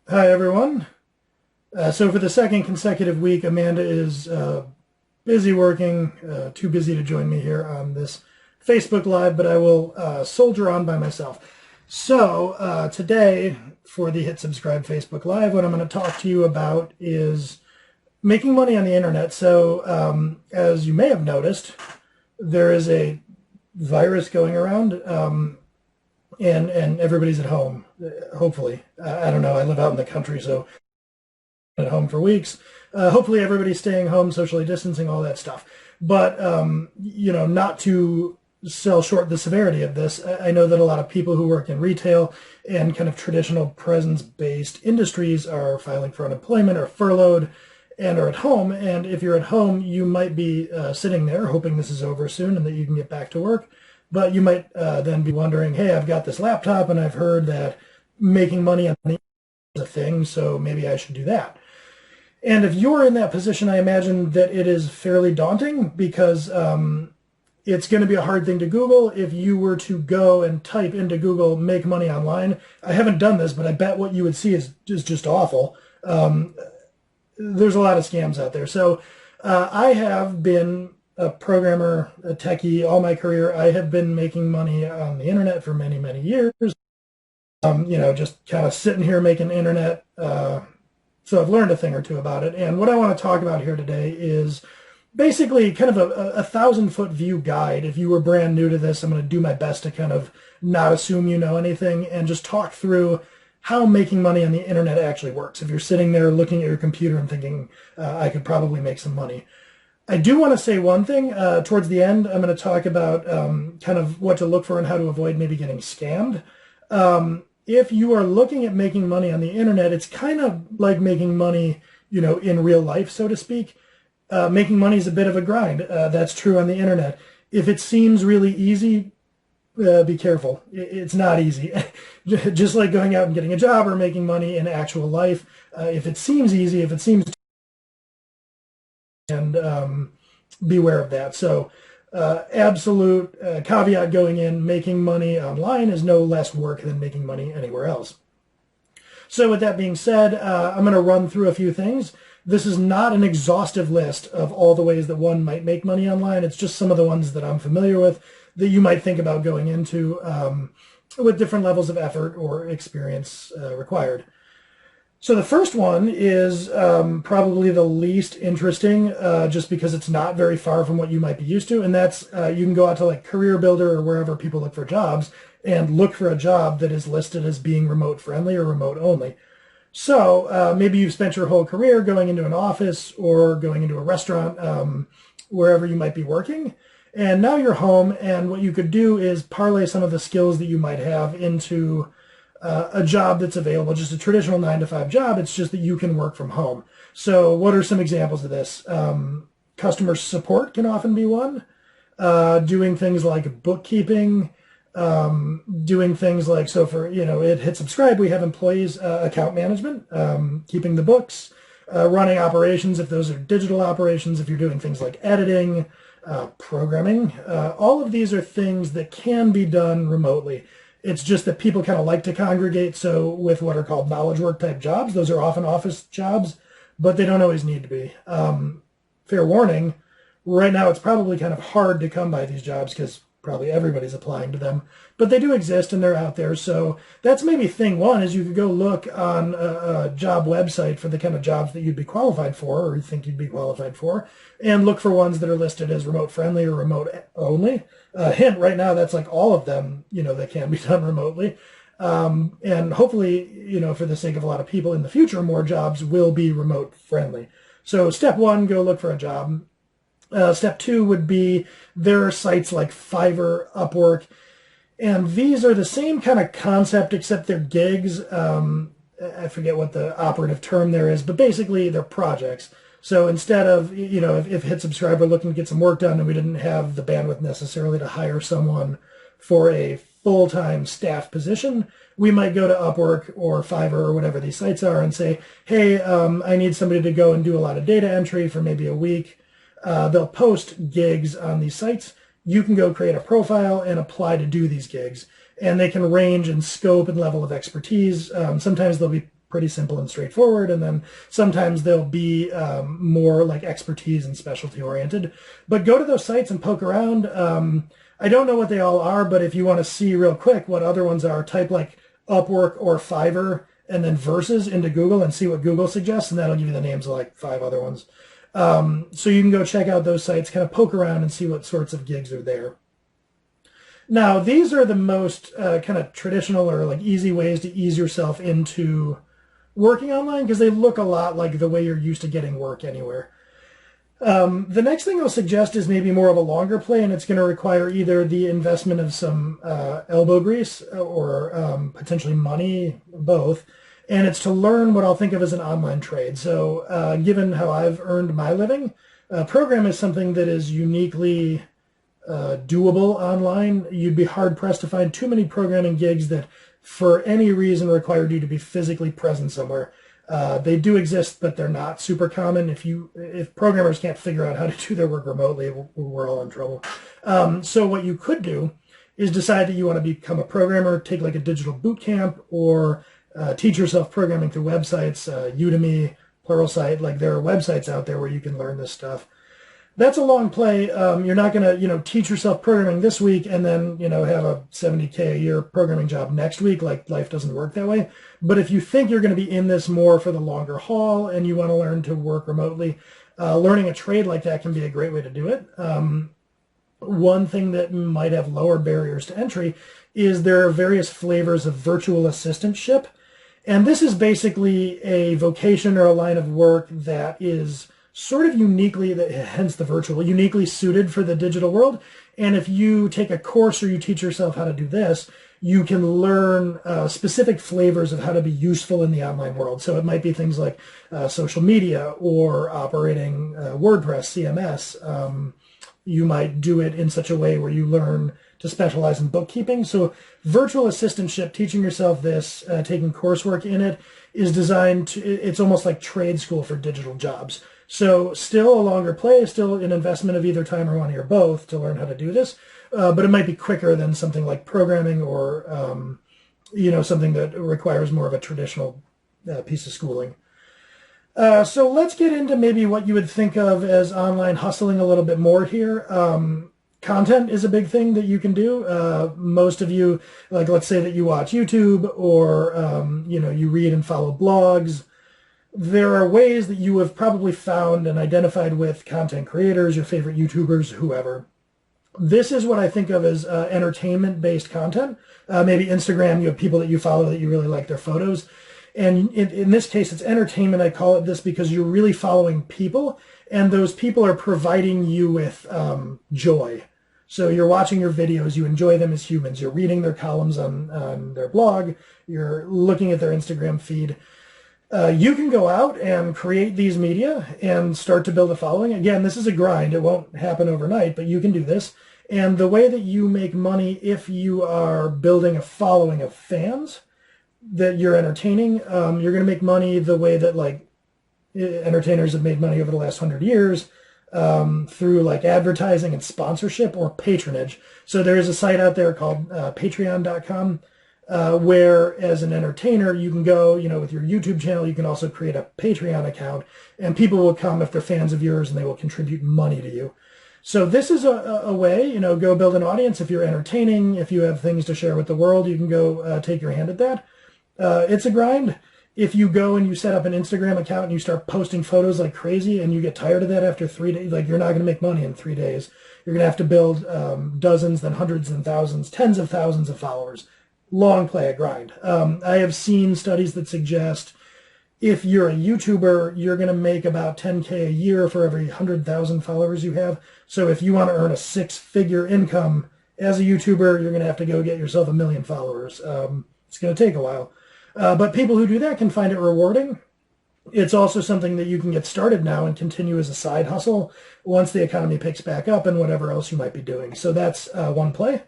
Hi, everyone. So for the second consecutive week, Amanda is busy working, too busy to join me here on this Facebook Live, but I will soldier on by myself. So today, for the Hit Subscribe Facebook Live, what I'm going to talk to you about is making money on the internet. So as you may have noticed, there is a virus going around, and everybody's at home, hopefully. I don't know. I live out in the country, so at home for weeks. Hopefully everybody's staying home, socially distancing, all that stuff. But, not to sell short the severity of this, I know that a lot of people who work in retail and kind of traditional presence-based industries are filing for unemployment or furloughed and are at home. And if you're at home, you might be sitting there hoping this is over soon and that you can get back to work. But you might then be wondering, hey, I've got this laptop and I've heard that making money on the internet is a thing, so maybe I should do that. And if you're in that position, I imagine that it is fairly daunting because it's going to be a hard thing to Google. If you were to go and type into Google, make money online, I haven't done this, but I bet what you would see is just awful. There's a lot of scams out there. So I have been a programmer, a techie, all my career. I have been making money on the internet for many, many years. Just kind of sitting here making internet. So I've learned a thing or two about it. And what I want to talk about here today is basically kind of a 1,000-foot view guide. If you were brand new to this, I'm going to do my best to kind of not assume you know anything and just talk through how making money on the internet actually works. If you're sitting there looking at your computer and thinking, I could probably make some money. I do want to say one thing. Towards the end, I'm going to talk about kind of what to look for and how to avoid maybe getting scammed. If you are looking at making money on the internet, it's kind of like making money, in real life, so to speak. Making money is a bit of a grind. That's true on the internet. If it seems really easy, be careful. It's not easy. Just like going out and getting a job or making money in actual life. If it seems easy, and beware of that. So absolute caveat going in, making money online is no less work than making money anywhere else. So with that being said, I'm going to run through a few things. This is not an exhaustive list of all the ways that one might make money online. It's just some of the ones that I'm familiar with that you might think about going into with different levels of effort or experience required. So the first one is probably the least interesting, just because it's not very far from what you might be used to, and that's you can go out to like Career Builder or wherever people look for jobs and look for a job that is listed as being remote friendly or remote only. So maybe you've spent your whole career going into an office or going into a restaurant, wherever you might be working, and now you're home, and what you could do is parlay some of the skills that you might have into a job that's available, just a traditional 9-to-5 job. It's just that you can work from home. So what are some examples of this? Customer support can often be one. Doing things like bookkeeping, doing things like, so for, at Hit Subscribe, we have employees, account management, keeping the books, running operations, if those are digital operations, if you're doing things like editing, programming. All of these are things that can be done remotely. It's just that people kind of like to congregate, so with what are called knowledge work type jobs, those are often office jobs, but they don't always need to be. Fair warning, right now it's probably kind of hard to come by these jobs because probably everybody's applying to them, but they do exist and they're out there. So that's maybe thing one, is you could go look on a job website for the kind of jobs that you'd be qualified for or you think you'd be qualified for, and look for ones that are listed as remote friendly or remote only. Hint, right now that's like all of them, that can be done remotely. And hopefully, for the sake of a lot of people in the future, more jobs will be remote friendly. So step one, go look for a job. Step two would be, there are sites like Fiverr, Upwork, and these are the same kind of concept except they're gigs. I forget what the operative term there is, but basically they're projects. So instead of, if Hit Subscribe were looking to get some work done and we didn't have the bandwidth necessarily to hire someone for a full-time staff position, we might go to Upwork or Fiverr or whatever these sites are and say, hey, I need somebody to go and do a lot of data entry for maybe a week. They'll post gigs on these sites. You can go create a profile and apply to do these gigs. And they can range in scope and level of expertise. Sometimes they'll be pretty simple and straightforward, and then sometimes they'll be more like expertise and specialty oriented. But go to those sites and poke around. I don't know what they all are, but if you want to see real quick what other ones are, type like Upwork or Fiverr and then Versus into Google and see what Google suggests, and that'll give you the names of like 5 other ones. So you can go check out those sites, kind of poke around and see what sorts of gigs are there. Now, these are the most kind of traditional or like easy ways to ease yourself into working online because they look a lot like the way you're used to getting work anywhere. The next thing I'll suggest is maybe more of a longer play, and it's going to require either the investment of some elbow grease or potentially money, both. And it's to learn what I'll think of as an online trade. So given how I've earned my living, program is something that is uniquely doable online. You'd be hard-pressed to find too many programming gigs that for any reason required you to be physically present somewhere. They do exist, but they're not super common. If programmers can't figure out how to do their work remotely, we're all in trouble. So what you could do is decide that you want to become a programmer, take like a digital boot camp, or teach yourself programming through websites, Udemy, Pluralsight. Like there are websites out there where you can learn this stuff. That's a long play. You're not going to, teach yourself programming this week and then, have a $70K a year programming job next week. Like life doesn't work that way. But if you think you're going to be in this more for the longer haul and you want to learn to work remotely, learning a trade like that can be a great way to do it. One thing that might have lower barriers to entry is there are various flavors of virtual assistantship. And this is basically a vocation or a line of work that is sort of uniquely, hence the virtual, uniquely suited for the digital world. And if you take a course or you teach yourself how to do this, you can learn specific flavors of how to be useful in the online world. So it might be things like social media or operating WordPress, CMS. You might do it in such a way where you learn to specialize in bookkeeping. So virtual assistantship, teaching yourself this, taking coursework in it, is designed to, it's almost like trade school for digital jobs. So still a longer play, still an investment of either time or money or both to learn how to do this. But it might be quicker than something like programming or, something that requires more of a traditional piece of schooling. So let's get into maybe what you would think of as online hustling a little bit more here. Content is a big thing that you can do. Most of you, like let's say that you watch YouTube or, you read and follow blogs. There are ways that you have probably found and identified with content creators, your favorite YouTubers, whoever. This is what I think of as entertainment-based content. Maybe Instagram, you have people that you follow that you really like their photos. And in this case, it's entertainment. I call it this because you're really following people, and those people are providing you with joy. So you're watching your videos, you enjoy them as humans, you're reading their columns on their blog, you're looking at their Instagram feed. You can go out and create these media and start to build a following. Again, this is a grind. It won't happen overnight, but you can do this. And the way that you make money if you are building a following of fans that you're entertaining, you're going to make money the way that like entertainers have made money over the last 100 years through like advertising and sponsorship or patronage. So there is a site out there called patreon.com. Where as an entertainer, you can go, with your YouTube channel, you can also create a Patreon account, and people will come if they're fans of yours and they will contribute money to you. So this is a way, go build an audience. If you're entertaining, if you have things to share with the world, you can go take your hand at that. It's a grind. If you go and you set up an Instagram account and you start posting photos like crazy and you get tired of that after 3 days, like you're not going to make money in 3 days. You're going to have to build dozens, then hundreds and thousands, tens of thousands of followers. Long play, a grind. I have seen studies that suggest if you're a YouTuber, you're going to make about 10K a year for every 100,000 followers you have. So if you want to earn a 6-figure income as a YouTuber, you're going to have to go get yourself 1 million followers. It's going to take a while. But people who do that can find it rewarding. It's also something that you can get started now and continue as a side hustle once the economy picks back up and whatever else you might be doing. So that's one play.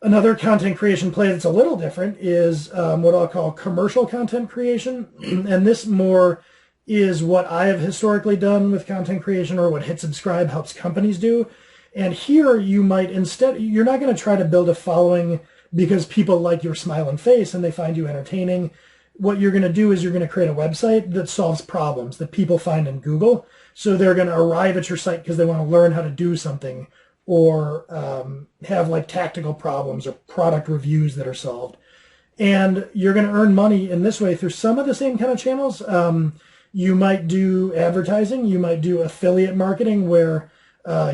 Another content creation play that's a little different is what I'll call commercial content creation. And this more is what I have historically done with content creation or what Hit Subscribe helps companies do. And here you might you're not going to try to build a following because people like your smile and face and they find you entertaining. what you're going to do is you're going to create a website that solves problems that people find in Google. So they're going to arrive at your site because they want to learn how to do something, or have like tactical problems or product reviews that are solved. And you're going to earn money in this way through some of the same kind of channels. You might do advertising. You might do affiliate marketing, where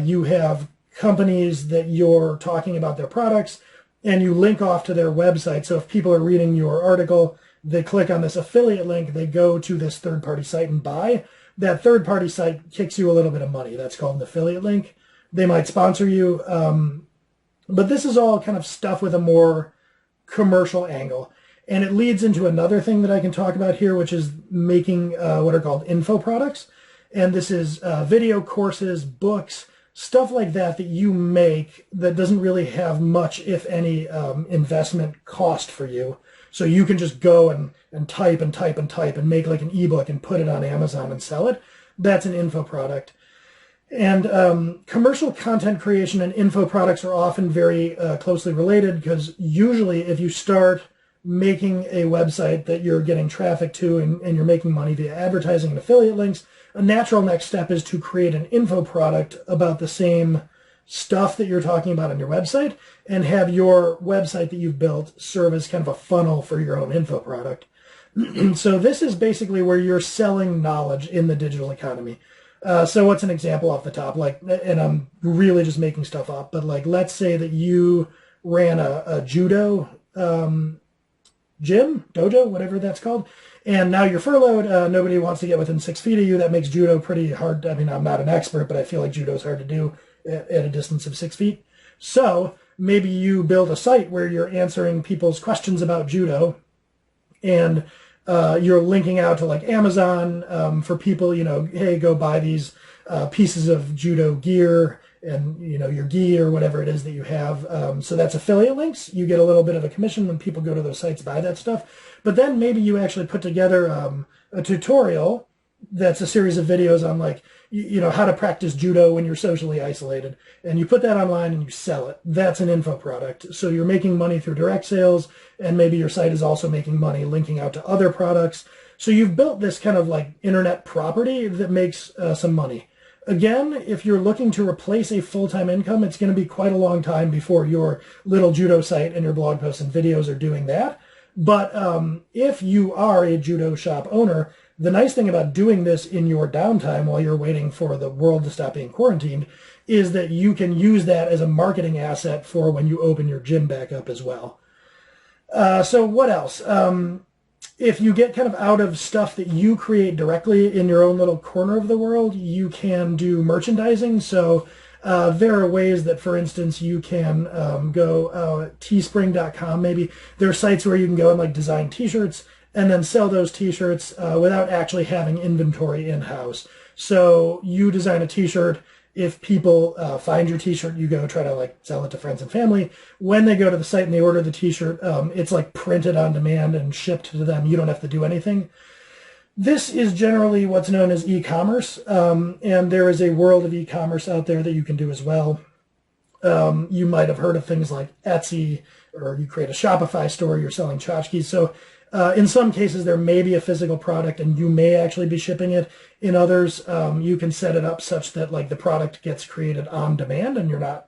you have companies that you're talking about their products and you link off to their website. So if people are reading your article, they click on this affiliate link, they go to this third-party site and buy. That third-party site kicks you a little bit of money. That's called an affiliate link. They might sponsor you. But this is all kind of stuff with a more commercial angle. And it leads into another thing that I can talk about here, which is making what are called info products. And this is video courses, books, stuff like that that you make that doesn't really have much, if any, investment cost for you. So you can just go and type and type and type and make like an ebook and put it on Amazon and sell it. That's an info product. And commercial content creation and info products are often very closely related, because usually if you start making a website that you're getting traffic to and you're making money via advertising and affiliate links, a natural next step is to create an info product about the same stuff that you're talking about on your website, and have your website that you've built serve as kind of a funnel for your own info product. So this is basically where you're selling knowledge in the digital economy. So what's an example off the top? Like, and I'm really just making stuff up, but like, let's say that you ran a judo gym, dojo, whatever that's called, and now you're furloughed. Nobody wants to get within 6 feet of you. That makes judo pretty hard. I mean, I'm not an expert, but I feel like judo is hard to do at a distance of 6 feet. So maybe you build a site where you're answering people's questions about judo, and you're linking out to like Amazon for people, you know, hey, go buy these pieces of judo gear and, you know, your gi or whatever it is that you have. So that's affiliate links. You get a little bit of a commission when people go to those sites, buy that stuff. But then maybe you actually put together a tutorial that's a series of videos on like, you know, how to practice judo when you're socially isolated. And you put that online and you sell it. That's an info product. So you're making money through direct sales, and maybe your site is also making money linking out to other products. So you've built this kind of like internet property that makes some money. Again, if you're looking to replace a full-time income, it's going to be quite a long time before your little judo site and your blog posts and videos are doing that. But if you are a judo shop owner, the nice thing about doing this in your downtime while you're waiting for the world to stop being quarantined is that you can use that as a marketing asset for when you open your gym back up as well. So what else? If you get kind of out of stuff that you create directly in your own little corner of the world, you can do merchandising. So there are ways that, for instance, you can go teespring.com maybe. There are sites where you can go and like design t-shirts and then sell those t-shirts without actually having inventory in-house. So you design a t-shirt. If people find your t-shirt, you go try to like sell it to friends and family. When they go to the site and they order the t-shirt, it's like printed on demand and shipped to them. You don't have to do anything. This is generally what's known as e-commerce, and there is a world of e-commerce out there that you can do as well. You might have heard of things like Etsy, or you create a Shopify store, you're selling tchotchkes. So in some cases, there may be a physical product and you may actually be shipping it. In others, you can set it up such that like the product gets created on demand and you're not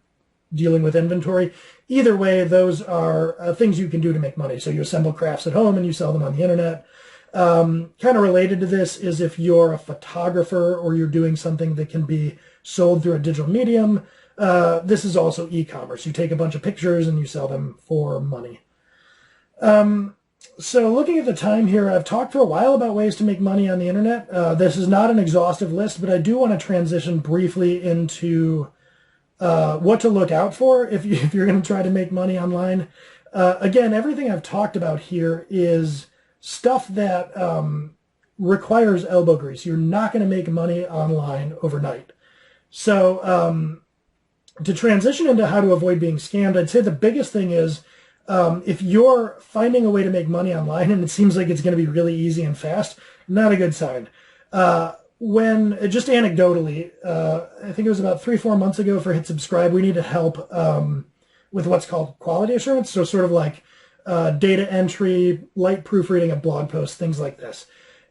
dealing with inventory. Either way, those are things you can do to make money. So you assemble crafts at home and you sell them on the internet. Kind of related to this is if you're a photographer or you're doing something that can be sold through a digital medium, this is also e-commerce. You take a bunch of pictures and you sell them for money. So looking at the time here, I've talked for a while about ways to make money on the internet. This is not an exhaustive list, but I do want to transition briefly into what to look out for if you're going to try to make money online. Again, everything I've talked about here is stuff that requires elbow grease. You're not going to make money online overnight. So to transition into how to avoid being scammed, I'd say the biggest thing is if you're finding a way to make money online and it seems like it's going to be really easy and fast, not a good sign. When, just anecdotally, I think it was about 3-4 months ago for Hit Subscribe, we needed help with what's called quality assurance. So sort of like data entry, light proofreading of blog posts, things like this.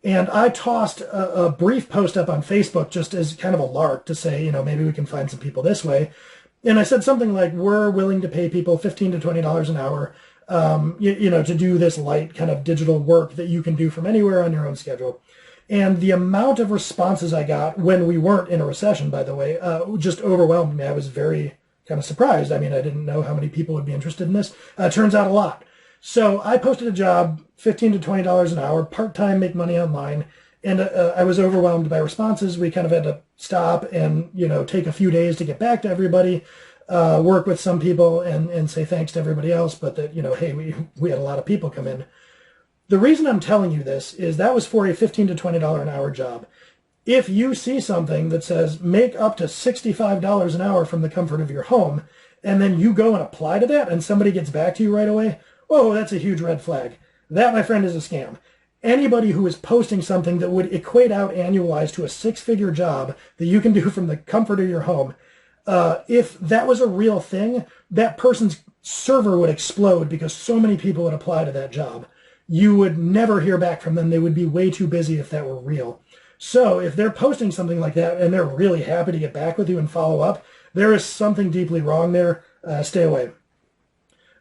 And I tossed a brief post up on Facebook just as kind of a lark to say, you know, maybe we can find some people this way. And I said something like, we're willing to pay people $15 to $20 an hour, you know, to do this light kind of digital work that you can do from anywhere on your own schedule. And the amount of responses I got when we weren't in a recession, by the way, just overwhelmed me. I was very kind of surprised. I mean, I didn't know how many people would be interested in this. Turns out a lot. So I posted a job, $15 to $20 an hour, part-time, make money online. And I was overwhelmed by responses. We kind of had to stop and, you know, take a few days to get back to everybody, work with some people and say thanks to everybody else. But that, you know, hey, we had a lot of people come in. The reason I'm telling you this is that was for a $15 to $20 an hour job. If you see something that says make up to $65 an hour from the comfort of your home, and then you go and apply to that and somebody gets back to you right away, oh, that's a huge red flag. That, my friend, is a scam. Anybody who is posting something that would equate out annualized to a six-figure job that you can do from the comfort of your home, if that was a real thing, that person's server would explode because so many people would apply to that job. You would never hear back from them. They would be way too busy if that were real. So if they're posting something like that and they're really happy to get back with you and follow up, there is something deeply wrong there. Stay away.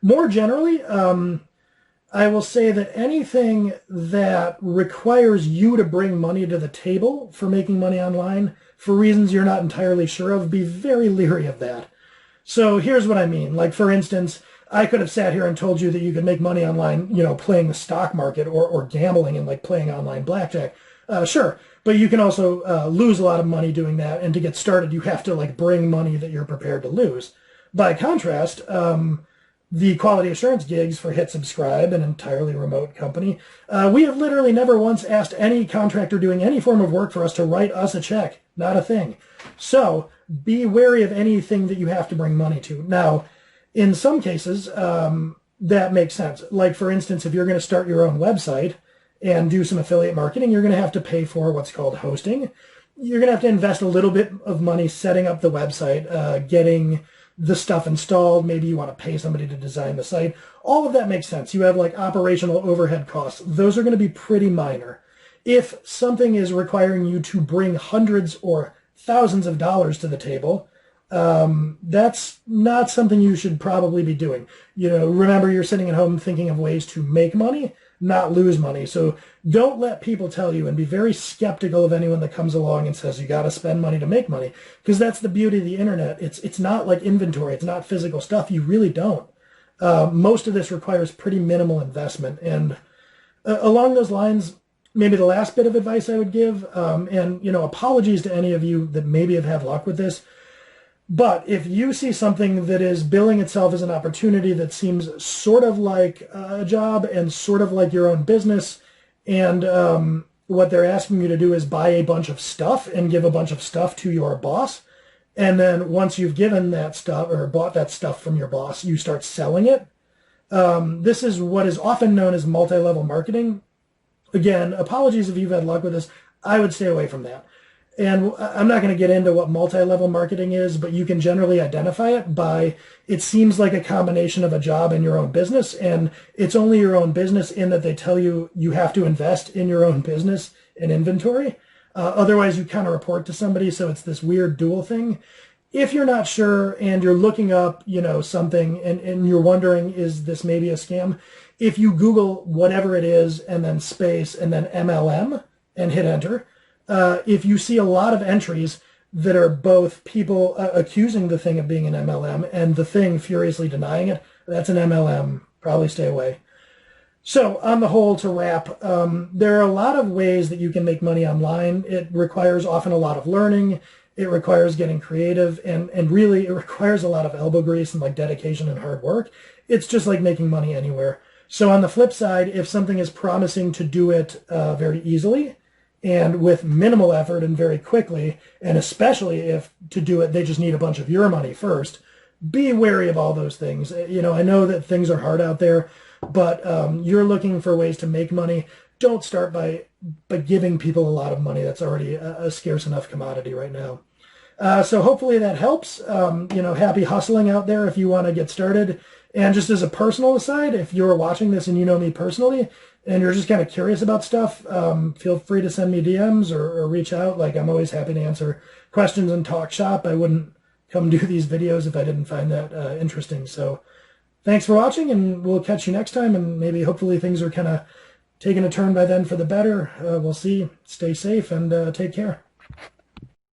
More generally, I will say that anything that requires you to bring money to the table for making money online for reasons you're not entirely sure of, be very leery of that. So here's what I mean. Like, for instance, I could have sat here and told you that you could make money online, you know, playing the stock market or gambling and like playing online blackjack. Sure. But you can also lose a lot of money doing that. And to get started, you have to like bring money that you're prepared to lose. By contrast, the quality assurance gigs for Hit Subscribe, an entirely remote company, we have literally never once asked any contractor doing any form of work for us to write us a check. Not a thing. So be wary of anything that you have to bring money to. Now, in some cases, that makes sense. Like, for instance, if you're going to start your own website and do some affiliate marketing, you're going to have to pay for what's called hosting. You're going to have to invest a little bit of money setting up the website, getting the stuff installed. Maybe you want to pay somebody to design the site. All of that makes sense. You have like operational overhead costs. Those are going to be pretty minor. If something is requiring you to bring hundreds or thousands of dollars to the table, that's not something you should probably be doing. You know, remember, you're sitting at home thinking of ways to make money, not lose money. So don't let people tell you, and be very skeptical of anyone that comes along and says you got to spend money to make money, because that's the beauty of the internet. It's not like inventory. It's not physical stuff. You really don't. Most of this requires pretty minimal investment. And along those lines, maybe the last bit of advice I would give, and, you know, apologies to any of you that maybe have had luck with this, but if you see something that is billing itself as an opportunity that seems sort of like a job and sort of like your own business, and what they're asking you to do is buy a bunch of stuff and give a bunch of stuff to your boss, and then once you've given that stuff or bought that stuff from your boss, you start selling it. This is what is often known as multi-level marketing. Again, apologies if you've had luck with this. I would stay away from that. And I'm not going to get into what multi-level marketing is, but you can generally identify it by, it seems like a combination of a job and your own business, and it's only your own business in that they tell you you have to invest in your own business and inventory. Otherwise, you kind of report to somebody, so it's this weird dual thing. If you're not sure and you're looking up, you know, something and you're wondering, is this maybe a scam? If you Google whatever it is and then space and then MLM and hit enter, if you see a lot of entries that are both people accusing the thing of being an MLM and the thing furiously denying it, that's an MLM. Probably stay away. So on the whole, to wrap, there are a lot of ways that you can make money online. It requires often a lot of learning. It requires getting creative, and really it requires a lot of elbow grease and like dedication and hard work. It's just like making money anywhere. So on the flip side, if something is promising to do it very easily and with minimal effort and very quickly, and especially if to do it they just need a bunch of your money first, be wary of all those things. You know, I know that things are hard out there, but you're looking for ways to make money. Don't start by giving people a lot of money. That's already a scarce enough commodity right now. So hopefully that helps. You know, happy hustling out there if you want to get started. And just as a personal aside, if you're watching this and you know me personally, and you're just kind of curious about stuff, feel free to send me DMs or reach out. Like, I'm always happy to answer questions and talk shop. I wouldn't come do these videos if I didn't find that interesting. So thanks for watching, and we'll catch you next time. And maybe hopefully things are kind of taking a turn by then for the better. We'll see. Stay safe and take care.